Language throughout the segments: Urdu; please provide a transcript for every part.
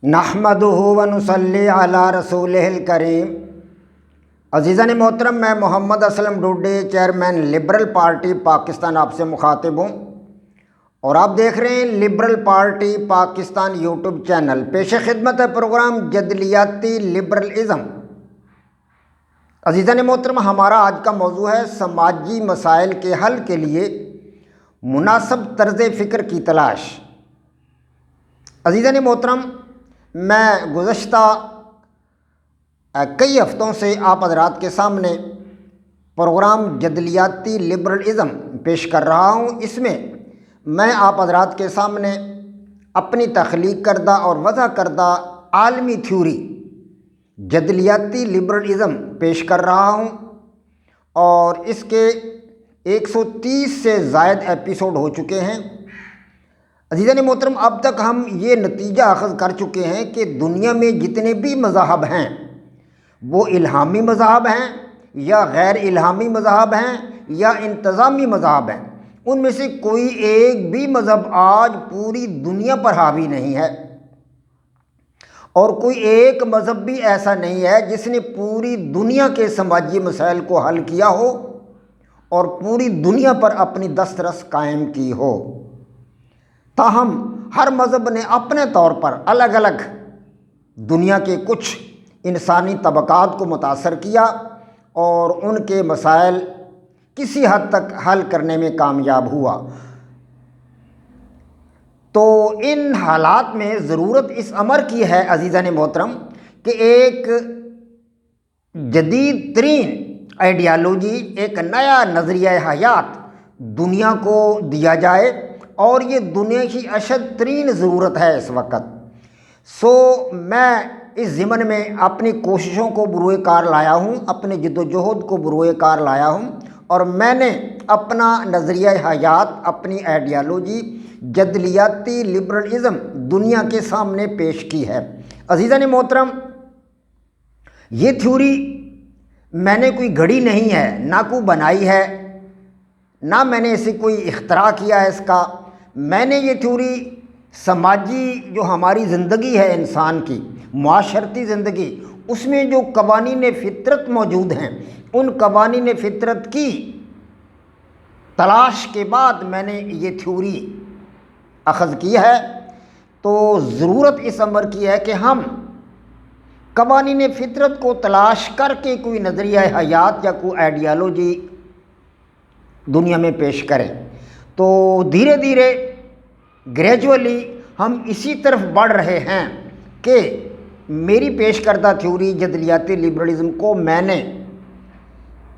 نحمدہ ونصلی علی رسولہ الکریم۔ عزیزان محترم، میں Muhammad Aslam Dode, chairman liberal party Pakistan, آپ سے مخاطب ہوں اور آپ دیکھ رہے ہیں liberal party Pakistan YouTube channel. پیش خدمت ہے پروگرام جدلیاتی لبرلزم۔ عزیزان محترم، ہمارا آج کا موضوع ہے سماجی مسائل کے حل کے لیے مناسب طرز فکر کی تلاش۔ عزیزان محترم، میں گزشتہ کئی ہفتوں سے آپ حضرات کے سامنے پروگرام جدلیاتی لبرلزم پیش کر رہا ہوں۔ اس میں میں آپ حضرات کے سامنے اپنی تخلیق کردہ اور وضع کردہ عالمی تھیوری جدلیاتی لبرلزم پیش کر رہا ہوں، اور اس کے 130 سے زائد ایپیسوڈ ہو چکے ہیں۔ عزیزان محترم، اب تک ہم یہ نتیجہ اخذ کر چکے ہیں کہ دنیا میں جتنے بھی مذاہب ہیں وہ الہامی مذاہب ہیں یا غیر الہامی مذاہب ہیں یا انتظامی مذاہب ہیں۔ ان میں سے کوئی ایک بھی مذہب آج پوری دنیا پر حاوی نہیں ہے، اور کوئی ایک مذہب بھی ایسا نہیں ہے جس نے پوری دنیا کے سماجی مسائل کو حل کیا ہو اور پوری دنیا پر اپنی دسترس قائم کی ہو۔ تاہم ہر مذہب نے اپنے طور پر الگ الگ دنیا کے کچھ انسانی طبقات کو متاثر کیا اور ان کے مسائل کسی حد تک حل کرنے میں کامیاب ہوا۔ تو ان حالات میں ضرورت اس امر کی ہے عزیزان محترم کہ ایک جدید ترین آئیڈیالوجی، ایک نیا نظریہ حیات دنیا کو دیا جائے، اور یہ دنیا کی اشد ترین ضرورت ہے اس وقت۔ میں اس ضمن میں اپنی کوششوں کو بروئے کار لایا ہوں، اپنے جد و جہد کو بروئے کار لایا ہوں، اور میں نے اپنا نظریہ حیات، اپنی آئیڈیالوجی جدلیاتی لبرلزم دنیا کے سامنے پیش کی ہے۔ عزیزان محترم، یہ تھیوری میں نے کوئی گھڑی نہیں ہے، نہ کوئی بنائی ہے، نہ میں نے اسے کوئی اختراع کیا ہے۔ اس کا میں نے یہ تھیوری سماجی جو ہماری زندگی ہے، انسان کی معاشرتی زندگی، اس میں جو قوانین فطرت موجود ہیں، ان قوانین فطرت کی تلاش کے بعد میں نے یہ تھیوری اخذ کی ہے۔ تو ضرورت اس امر کی ہے کہ ہم قوانین فطرت کو تلاش کر کے کوئی نظریہ حیات یا کوئی آئیڈیالوجی دنیا میں پیش کریں۔ تو دھیرے دھیرے گریجولی ہم اسی طرف بڑھ رہے ہیں کہ میری پیش کردہ تھیوری جدلیاتی لبرلزم کو میں نے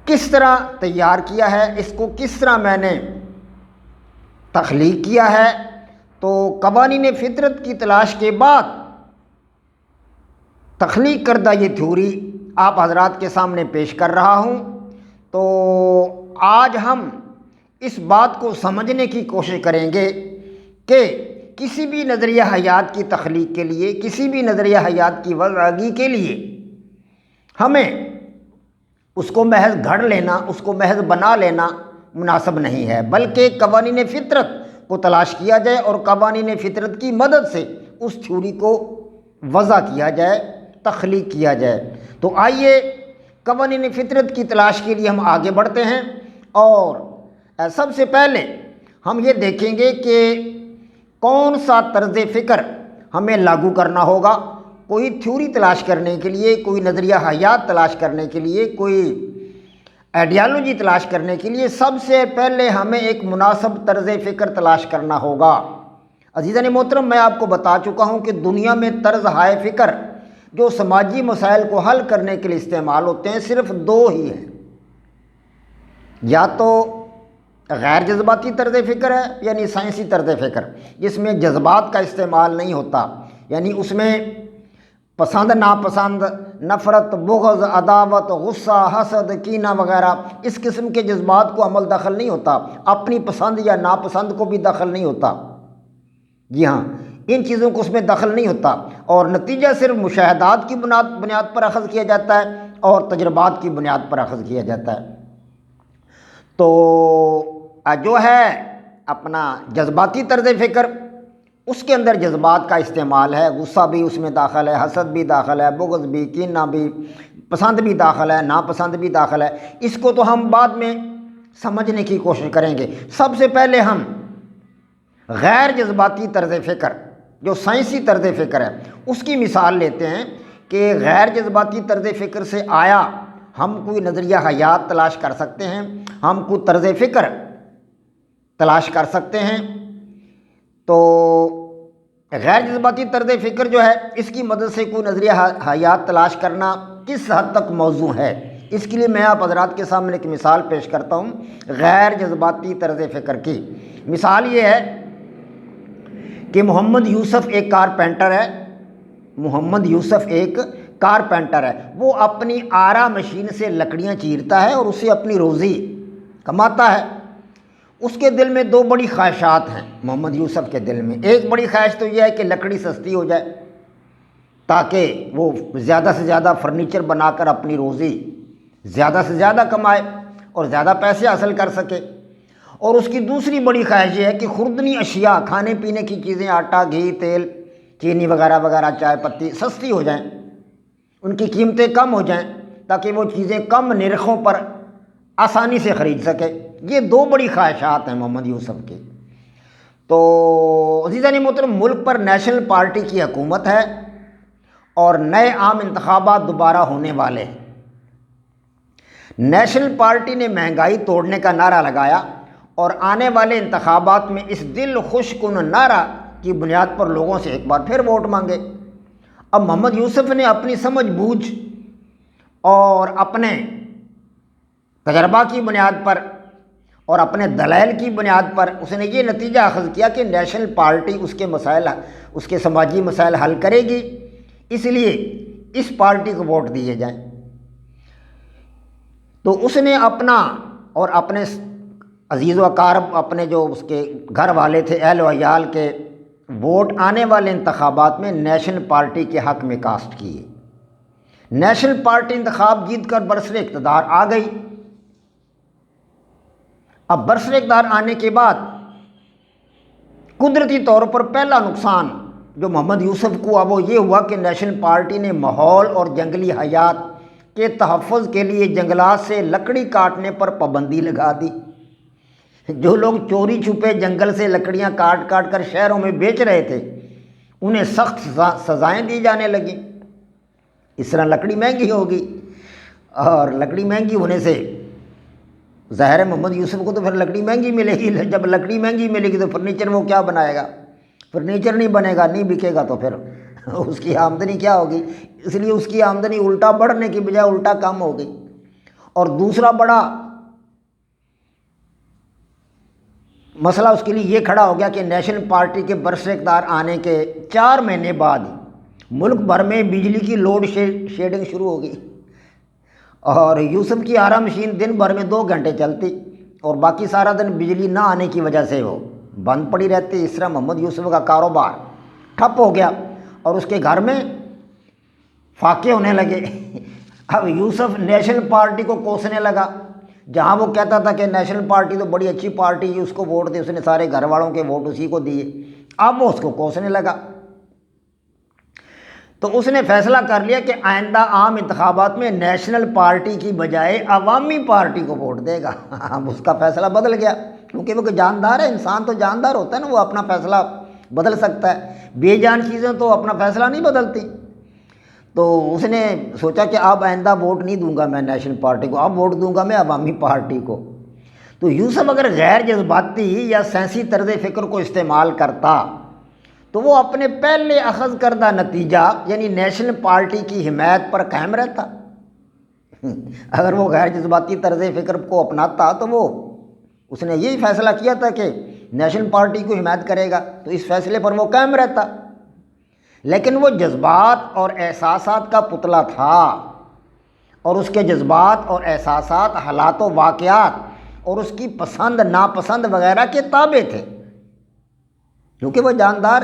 کس طرح تیار کیا ہے، اس کو کس طرح میں نے تخلیق کیا ہے۔ تو قوانین فطرت کی تلاش کے بعد تخلیق کردہ یہ تھیوری آپ حضرات کے سامنے پیش کر رہا ہوں۔ تو آج ہم اس بات کو سمجھنے کی کوشش کریں گے کہ کسی بھی نظریہ حیات کی تخلیق کے لیے، کسی بھی نظریہ حیات کی وضعگی کے لیے ہمیں اس کو محض گھڑ لینا، اس کو محض بنا لینا مناسب نہیں ہے، بلکہ قوانین فطرت کو تلاش کیا جائے اور قوانین فطرت کی مدد سے اس تھیوری کو وضع کیا جائے، تخلیق کیا جائے۔ تو آئیے قوانین فطرت کی تلاش کے لیے ہم آگے بڑھتے ہیں، اور سب سے پہلے ہم یہ دیکھیں گے کہ کون سا طرز فکر ہمیں لاگو کرنا ہوگا۔ کوئی تھیوری تلاش کرنے کے لیے، کوئی نظریہ حیات تلاش کرنے کے لیے، کوئی آئیڈیالوجی تلاش کرنے کے لیے سب سے پہلے ہمیں ایک مناسب طرز فکر تلاش کرنا ہوگا۔ عزیزان محترم، میں آپ کو بتا چکا ہوں کہ دنیا میں طرز ہائے فکر جو سماجی مسائل کو حل کرنے کے لیے استعمال ہوتے ہیں صرف دو ہی ہیں، یا تو غیر جذباتی طرز فکر ہے، یعنی سائنسی طرز فکر جس میں جذبات کا استعمال نہیں ہوتا، یعنی اس میں پسند ناپسند، نفرت، بغض، عداوت، غصہ، حسد، کینہ وغیرہ اس قسم کے جذبات کو عمل دخل نہیں ہوتا، اپنی پسند یا ناپسند کو بھی دخل نہیں ہوتا۔ جی ہاں، ان چیزوں کو اس میں دخل نہیں ہوتا، اور نتیجہ صرف مشاہدات کی بنیاد پر اخذ کیا جاتا ہے اور تجربات کی بنیاد پر اخذ کیا جاتا ہے۔ تو جو ہے اپنا جذباتی طرز فکر، اس کے اندر جذبات کا استعمال ہے، غصہ بھی اس میں داخل ہے، حسد بھی داخل ہے، بغض بھی، کینہ بھی، پسند بھی داخل ہے، ناپسند بھی داخل ہے۔ اس کو تو ہم بعد میں سمجھنے کی کوشش کریں گے۔ سب سے پہلے ہم غیر جذباتی طرز فکر، جو سائنسی طرز فکر ہے، اس کی مثال لیتے ہیں کہ غیر جذباتی طرز فکر سے آیا ہم کوئی نظریہ حیات تلاش کر سکتے ہیں، ہم کوئی طرز فکر تلاش کر سکتے ہیں۔ تو غیر جذباتی طرز فکر جو ہے، اس کی مدد سے کوئی نظریہ حیات تلاش کرنا کس حد تک موزوں ہے، اس کے لیے میں آپ حضرات کے سامنے ایک مثال پیش کرتا ہوں غیر جذباتی طرز فکر کی۔ مثال یہ ہے کہ محمد یوسف ایک کارپینٹر ہے، محمد یوسف ایک کارپینٹر ہے، وہ اپنی آرا مشین سے لکڑیاں چیرتا ہے اور اسے اپنی روزی کماتا ہے۔ اس کے دل میں دو بڑی خواہشات ہیں، محمد یوسف کے دل میں۔ ایک بڑی خواہش تو یہ ہے کہ لکڑی سستی ہو جائے تاکہ وہ زیادہ سے زیادہ فرنیچر بنا کر اپنی روزی زیادہ سے زیادہ کمائے اور زیادہ پیسے حاصل کر سکے۔ اور اس کی دوسری بڑی خواہش یہ ہے کہ خوردنی اشیاء، کھانے پینے کی چیزیں، آٹا، گھی، تیل، چینی وغیرہ وغیرہ، چائے پتی سستی ہو جائیں، ان کی قیمتیں کم ہو جائیں تاکہ وہ چیزیں کم نرخوں پر آسانی سے خرید سکے۔ یہ دو بڑی خواہشات ہیں محمد یوسف کی۔ تو عزیزان محترم، ملک پر نیشنل پارٹی کی حکومت ہے اور نئے عام انتخابات دوبارہ ہونے والے ہیں۔ نیشنل پارٹی نے مہنگائی توڑنے کا نعرہ لگایا اور آنے والے انتخابات میں اس دل خوش کن نعرہ کی بنیاد پر لوگوں سے ایک بار پھر ووٹ مانگے۔ اب محمد یوسف نے اپنی سمجھ بوجھ اور اپنے تجربہ کی بنیاد پر اور اپنے دلائل کی بنیاد پر اس نے یہ نتیجہ اخذ کیا کہ نیشنل پارٹی اس کے مسائل، اس کے سماجی مسائل حل کرے گی، اس لیے اس پارٹی کو ووٹ دیے جائیں۔ تو اس نے اپنا اور اپنے عزیز و اقارب، اپنے جو اس کے گھر والے تھے، اہل و عیال کے ووٹ آنے والے انتخابات میں نیشنل پارٹی کے حق میں کاسٹ کیے۔ نیشنل پارٹی انتخاب جیت کر برسر اقتدار آ گئی۔ اب برسر اقتدار آنے کے بعد قدرتی طور پر پہلا نقصان جو محمد یوسف کو وہ یہ ہوا کہ نیشنل پارٹی نے ماحول اور جنگلی حیات کے تحفظ کے لیے جنگلات سے لکڑی کاٹنے پر پابندی لگا دی۔ جو لوگ چوری چھپے جنگل سے لکڑیاں کاٹ کاٹ کر شہروں میں بیچ رہے تھے، انہیں سخت سزائیں دی جانے لگیں۔ اس طرح لکڑی مہنگی ہوگی، اور لکڑی مہنگی ہونے سے ظاہر ہے محمد یوسف کو تو پھر لکڑی مہنگی ملے گی۔ جب لکڑی مہنگی ملے گی تو فرنیچر وہ کیا بنائے گا؟ فرنیچر نہیں بنے گا، نہیں بکے گا، تو پھر اس کی آمدنی کیا ہوگی؟ اس لیے اس کی آمدنی الٹا بڑھنے کی بجائے الٹا کم ہو گئی۔ اور دوسرا بڑا مسئلہ اس کے لیے یہ کھڑا ہو گیا کہ نیشنل پارٹی کے برسر اقتدار آنے کے 4 مہینے بعد ملک بھر میں بجلی کی لوڈ شیڈنگ شروع ہو گئی، اور یوسف کی آرا مشین دن بھر میں 2 گھنٹے چلتی اور باقی سارا دن بجلی نہ آنے کی وجہ سے وہ بند پڑی رہتی۔ اس طرح محمد یوسف کا کاروبار ٹھپ ہو گیا اور اس کے گھر میں فاقے ہونے لگے۔ اب یوسف نیشنل پارٹی کو کوسنے لگا، جہاں وہ کہتا تھا کہ نیشنل پارٹی تو بڑی اچھی پارٹی ہے، اس کو ووٹ دے، اس نے سارے گھر والوں کے ووٹ اسی کو دیے، اب وہ اس کو کوسنے لگا۔ تو اس نے فیصلہ کر لیا کہ آئندہ عام انتخابات میں نیشنل پارٹی کی بجائے عوامی پارٹی کو ووٹ دے گا۔ اب اس کا فیصلہ بدل گیا، کیونکہ وہ جاندار ہے، انسان تو جاندار ہوتا ہے نا، وہ اپنا فیصلہ بدل سکتا ہے، بے جان چیزیں تو اپنا فیصلہ نہیں بدلتی۔ تو اس نے سوچا کہ اب آئندہ ووٹ نہیں دوں گا میں نیشنل پارٹی کو، اب ووٹ دوں گا میں عوامی پارٹی کو۔ تو یوسف اگر غیر جذباتی یا سائنسی طرز فکر کو استعمال کرتا تو وہ اپنے پہلے اخذ کردہ نتیجہ یعنی نیشنل پارٹی کی حمایت پر قائم رہتا۔ اگر وہ غیر جذباتی طرز فکر کو اپناتا تو وہ اس نے یہی فیصلہ کیا تھا کہ نیشنل پارٹی کو حمایت کرے گا، تو اس فیصلے پر وہ قائم رہتا۔ لیکن وہ جذبات اور احساسات کا پتلا تھا، اور اس کے جذبات اور احساسات حالات و واقعات اور اس کی پسند ناپسند وغیرہ کے تابع تھے، کیونکہ وہ جاندار۔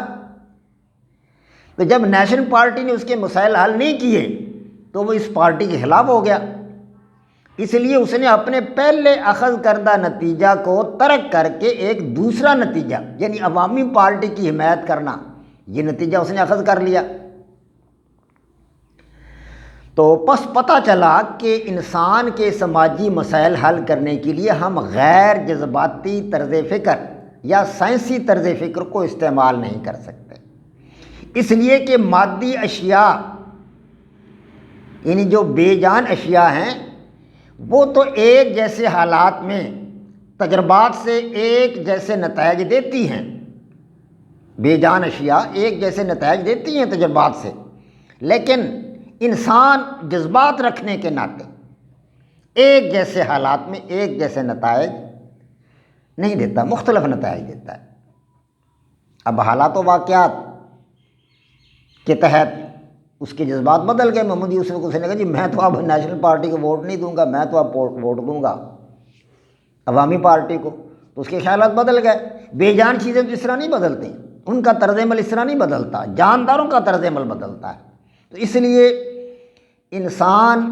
تو جب نیشنل پارٹی نے اس کے مسائل حل نہیں کیے تو وہ اس پارٹی کے خلاف ہو گیا۔ اس لیے اس نے اپنے پہلے اخذ کردہ نتیجہ کو ترک کر کے ایک دوسرا نتیجہ یعنی عوامی پارٹی کی حمایت کرنا، یہ نتیجہ اس نے اخذ کر لیا۔ تو پس پتہ چلا کہ انسان کے سماجی مسائل حل کرنے کے لیے ہم غیر جذباتی طرز فکر یا سائنسی طرز فکر کو استعمال نہیں کر سکتے، اس لیے کہ مادی اشیاء یعنی جو بے جان اشیاء ہیں وہ تو ایک جیسے حالات میں تجربات سے ایک جیسے نتائج دیتی ہیں، بے جان اشیاء ایک جیسے نتائج دیتی ہیں تجربات سے، لیکن انسان جذبات رکھنے کے ناطے ایک جیسے حالات میں ایک جیسے نتائج نہیں دیتا، مختلف نتائج دیتا ہے۔ اب حالات و واقعات کے تحت اس کے جذبات بدل گئے۔ محمد یوسف کو اس نے کہا جی میں تو اب نیشنل پارٹی کو ووٹ نہیں دوں گا، میں تو اب ووٹ دوں گا عوامی پارٹی کو، تو اس کے خیالات بدل گئے۔ بے جان چیزیں تو اس طرح نہیں بدلتی، ان کا طرز عمل اس طرح نہیں بدلتا، جانداروں کا طرز عمل بدلتا ہے۔ تو اس لیے انسان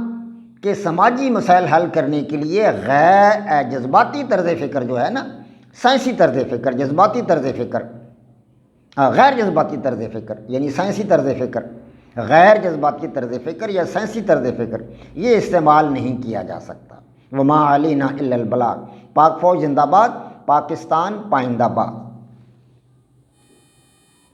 کے سماجی مسائل حل کرنے کے لیے غیر جذباتی طرز فکر جو ہے نا، سائنسی طرز فکر، جذباتی طرز فکر، غیر جذباتی طرز فکر یعنی سائنسی طرز فکر، غیر جذباتی طرز فکر یا سائنسی طرز فکر یہ استعمال نہیں کیا جا سکتا۔ وما علینا الا البلاغ۔ پاک فوج زندہ باد، پاکستان پائندہ باد۔